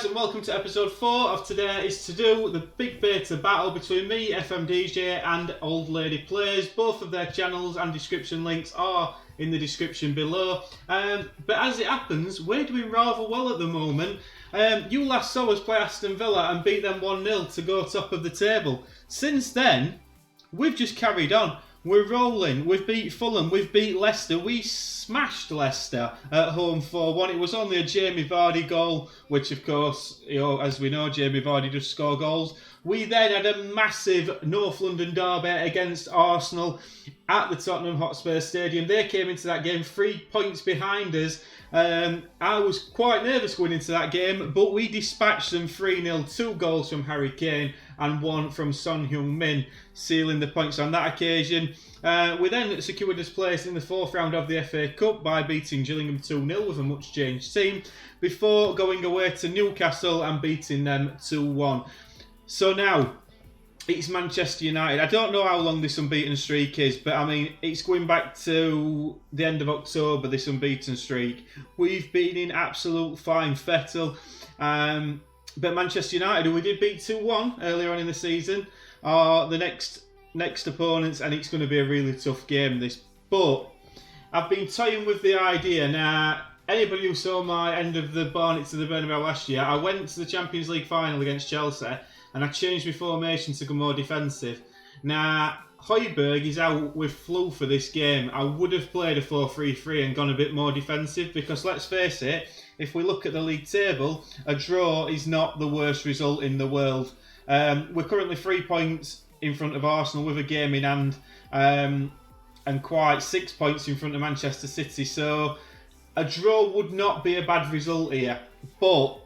guys, and welcome to episode 4 of today. Is to do the big beta battle between me, FM Digi, and Old Lady Plays. Both of their channels and description links are in the description below. But as it happens, we're doing rather well at the moment. You last saw us play Aston Villa and beat them 1-0 to go top of the table. Since then, we've just carried on. We're rolling. We've beat Fulham. We've beat Leicester. We smashed Leicester at home 4-1. It was only a Jamie Vardy goal, which of course, as we know, Jamie Vardy does score goals. We then had a massive North London derby against Arsenal at the Tottenham Hotspur Stadium. They came into that game 3 points behind us. I was quite nervous going into that game, but we dispatched them 3-0, 2 goals from Harry Kane and 1 from Son Heung-min, sealing the points on that occasion. We then secured us place in the 4th round of the FA Cup by beating Gillingham 2-0 with a much changed team, before going away to Newcastle and beating them 2-1. So now, it's Manchester United. I don't know how long this unbeaten streak is, but I mean, it's going back to the end of October, this unbeaten streak. We've been in absolute fine fettle. But Manchester United, who we did beat 2-1 earlier on in the season, are the next opponents, and it's going to be a really tough game, this. But I've been toying with the idea. Now, anybody who saw my end of the Barnet to the Bernabeu last year, I went to the Champions League final against Chelsea, and I changed my formation to go more defensive. Now, Højbjerg is out with flu for this game. I would have played a 4-3-3 and gone a bit more defensive, because let's face it, if we look at the league table, a draw is not the worst result in the world. We're currently 3 points in front of Arsenal with a game in hand, and quite 6 points in front of Manchester City. So a draw would not be a bad result here. But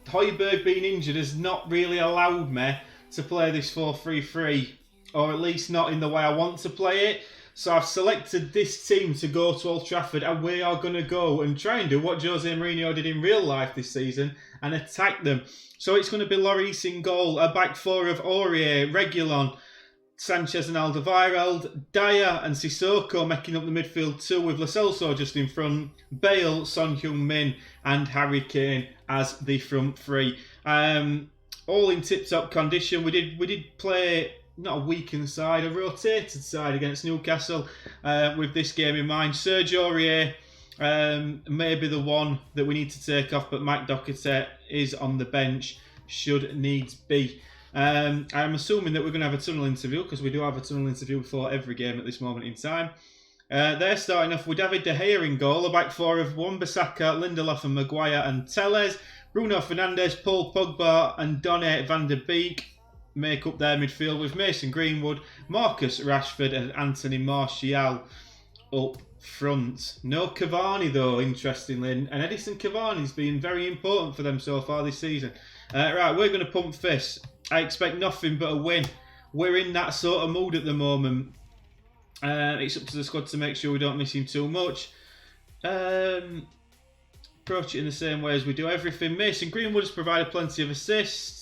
Højbjerg being injured has not really allowed me to play this 4-3-3, or at least not in the way I want to play it. So I've selected this team to go to Old Trafford, and we are going to go and try and do what Jose Mourinho did in real life this season and attack them. So it's going to be Lloris in goal, a back four of Aurier, Reguilon, Sanchez and Alderweireld, Dyer and Sissoko making up the midfield two, with Lo Celso just in front, Bale, Son Heung-min and Harry Kane as the front three. All in tip-top condition. We did play not a weakened side, a rotated side against Newcastle with this game in mind. Serge Aurier may be the one that we need to take off, but Mike Doherty is on the bench should needs be. I'm assuming that we're going to have a tunnel interview, because we do have a tunnel interview before every game at this moment in time. They're starting off with David De Gea in goal, a back four of Wan-Bissaka, Lindelof and Maguire and Telles. Bruno Fernandes, Paul Pogba and Donny van der Beek make up their midfield, with Mason Greenwood, Marcus Rashford and Anthony Martial up front. No Cavani though, interestingly, and Edison Cavani's been very important for them so far this season. Right, we're going to pump fists. I expect nothing but a win. We're in that sort of mood at the moment. It's up to the squad to make sure we don't miss him too much. Approach it in the same way as we do everything. Mason Greenwood has provided plenty of assists.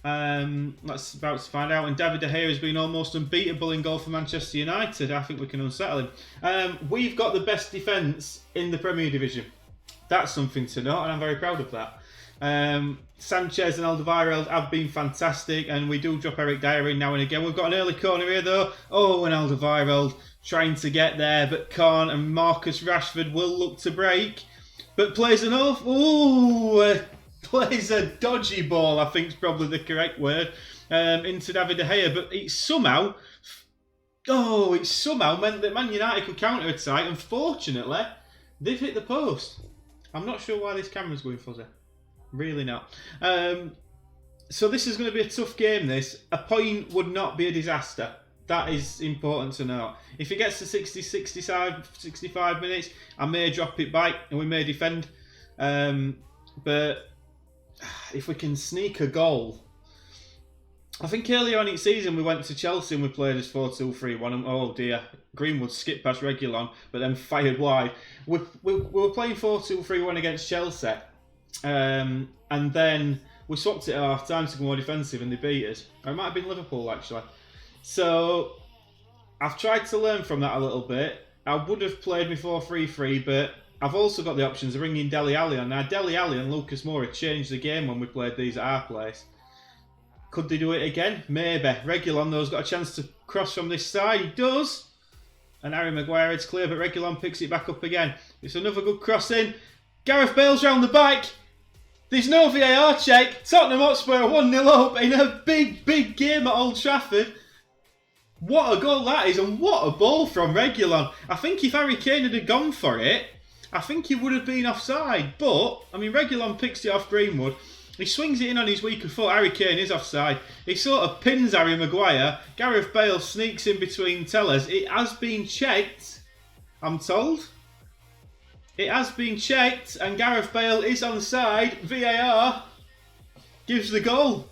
That's about to find out. And David De Gea has been almost unbeatable in goal for Manchester United. I think we can unsettle him. We've got the best defence in the Premier Division. That's something to note, and I'm very proud of that. Sanchez and Alderweireld have been fantastic, and we do drop Eric Dyer in now and again. We've got an early corner here though. Oh, and Alderweireld trying to get there, but can't, and Marcus Rashford will look to break, but plays an plays a dodgy ball, I think is probably the correct word, into David De Gea, but it somehow meant that Man United could counter-attack. Unfortunately, they've hit the post. I'm not sure why this camera's going fuzzy. Really not. So this is going to be a tough game, this. A point would not be a disaster. That is important to know. If it gets to 60, 65 minutes, I may drop it back and we may defend. But if we can sneak a goal. I think earlier on in the season we went to Chelsea and we played as 4-2-3-1, and oh dear, Greenwood skipped past Reguilon but then fired wide. We were playing 4-2-3-1 against Chelsea, and then we swapped it at half time to go more defensive and they beat us. Or it might have been Liverpool actually. So I've tried to learn from that a little bit. I would have played me 4-3-3, but I've also got the options of bringing Dele Alli on. Now, Dele Alli and Lucas Moura changed the game when we played these at our place. Could they do it again? Maybe. Reguilon, though, has got a chance to cross from this side. He does. And Harry Maguire heads clear, but Reguilon picks it back up again. It's another good cross in. Gareth Bale's round the back. There's no VAR check. Tottenham Hotspur 1-0 up in a big, big game at Old Trafford. What a goal that is, and what a ball from Reguilon. I think if Harry Kane had gone for it, I think he would have been offside. But, I mean, Reguilon picks it off Greenwood. He swings it in on his weaker foot. Harry Kane is offside. He sort of pins Harry Maguire. Gareth Bale sneaks in between tellers. It has been checked, I'm told. It has been checked, and Gareth Bale is onside. VAR gives the goal.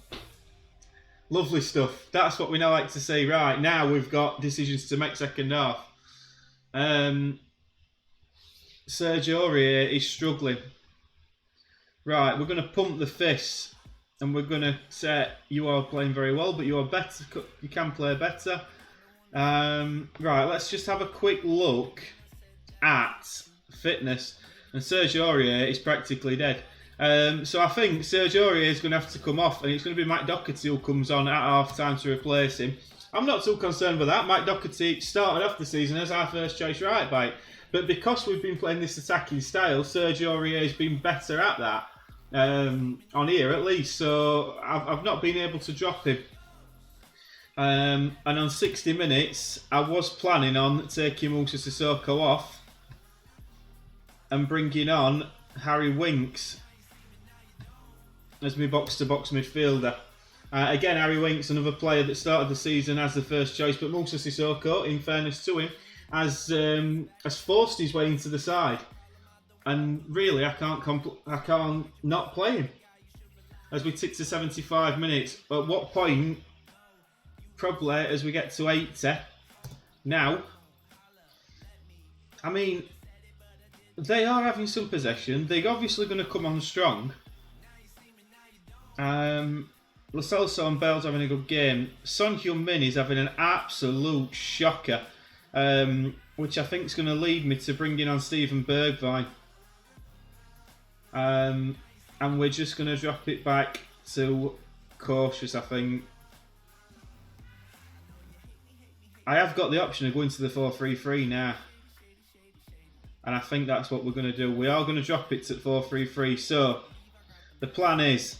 Lovely stuff. That's what we now like to see. Right, now we've got decisions to make second half. Sergio Aurier is struggling. Right, we're going to pump the fists and we're going to say you are playing very well, but you are better. You can play better. Right, let's just have a quick look at fitness. And Sergio Aurier is practically dead. So I think Sergio Aurier is going to have to come off, and it's going to be Mike Doherty who comes on at half time to replace him. I'm not too concerned with that. Mike Doherty started off the season as our first choice right back, but because we've been playing this attacking style, Sergio Aurier has been better at that. On here at least, so I've not been able to drop him. And on 60 minutes, I was planning on taking Moussa Sissoko off and bringing on Harry Winks as my box-to-box midfielder. Again, Harry Winks, another player that started the season as the first choice, but Moussa Sissoko, in fairness to him, has forced his way into the side. And really, I can't not play him. As we tick to 75 minutes, at what point, probably as we get to 80, now, I mean, they are having some possession. They're obviously going to come on strong. Lo Celso and Bale's having a good game. Son Heung-min is having an absolute shocker, which I think is going to lead me to bringing on Steven Bergwijn. And we're just going to drop it back to cautious, I think. I have got the option of going to the 4-3-3 now. And I think that's what we're going to do. We are going to drop it to 4-3-3. So, the plan is,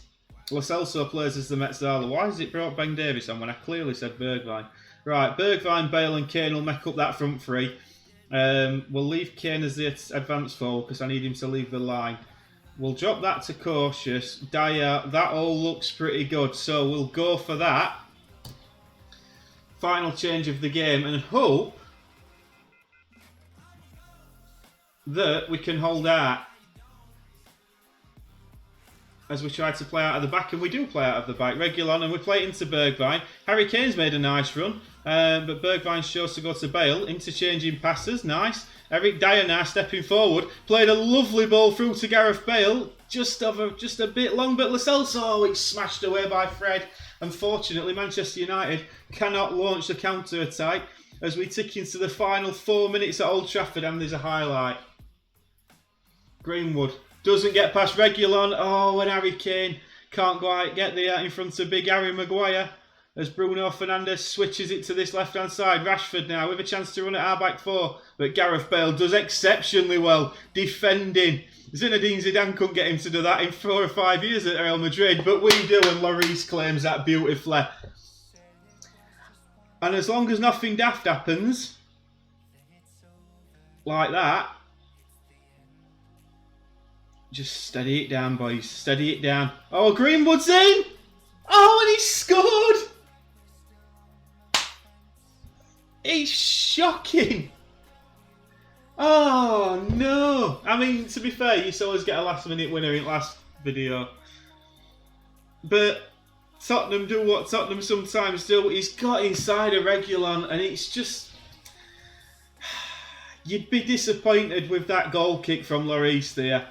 Lo Celso plays as the Metzala. Why has it brought Ben Davies on when I clearly said Bergwijn? Right, Bergwijn, Bale and Kane will make up that front three. We'll leave Kane as the advanced forward because I need him to leave the line. We'll drop that to cautious. Dyer, that all looks pretty good. So we'll go for that. Final change of the game and hope that we can hold out as we try to play out of the back, and we do play out of the back. Reguilon, and we play it into Bergwijn. Harry Kane's made a nice run, but Bergwijn chose to go to Bale. Interchanging passes, nice. Eric Dyer now stepping forward, played a lovely ball through to Gareth Bale, just a bit long, but Lo Celso, it's smashed away by Fred. Unfortunately, Manchester United cannot launch the counter-attack as we tick into the final 4 minutes at Old Trafford, and there's a highlight. Greenwood doesn't get past Reguilon. Oh, and Harry Kane can't quite get there in front of big Harry Maguire as Bruno Fernandes switches it to this left-hand side. Rashford now with a chance to run at our back four, but Gareth Bale does exceptionally well defending. Zinedine Zidane couldn't get him to do that in 4 or 5 years at Real Madrid, but we do, and Lloris claims that beautifully. And as long as nothing daft happens, like that, just steady it down, boys. Steady it down. Oh, Greenwood's in! Oh, and he scored! It's shocking! Oh, no! I mean, to be fair, you used to always get a last-minute winner in last video. But Tottenham do what Tottenham sometimes do. He's got inside a Reguilon, and it's just... You'd be disappointed with that goal kick from Lloris there.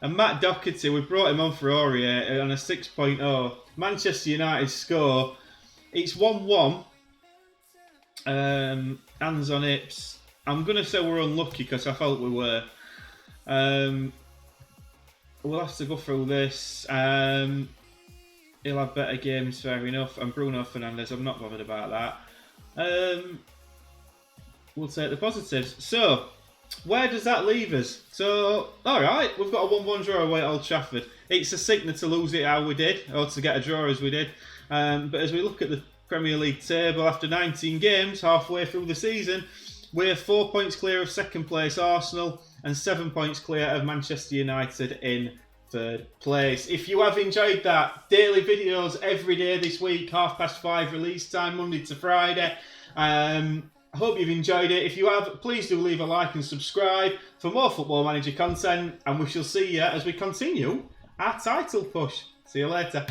And Matt Doherty, we brought him on for Aurier on a 6.0. Manchester United score. It's 1-1. Hands on hips. I'm going to say we're unlucky because I felt we were. We'll have to go through this. He'll have better games, fair enough. And Bruno Fernandes, I'm not bothered about that. We'll take the positives. So, where does that leave us? So, alright, we've got a 1-1 draw away at Old Trafford. It's a sickener to lose it how we did, or to get a draw as we did. But as we look at the Premier League table, after 19 games, halfway through the season, we're 4 points clear of second place Arsenal and 7 points clear of Manchester United in third place. If you have enjoyed that, daily videos every day this week, 5:30 release time, Monday to Friday. I hope you've enjoyed it. If you have, please do leave a like and subscribe for more Football Manager content, and we shall see you as we continue our title push. See you later.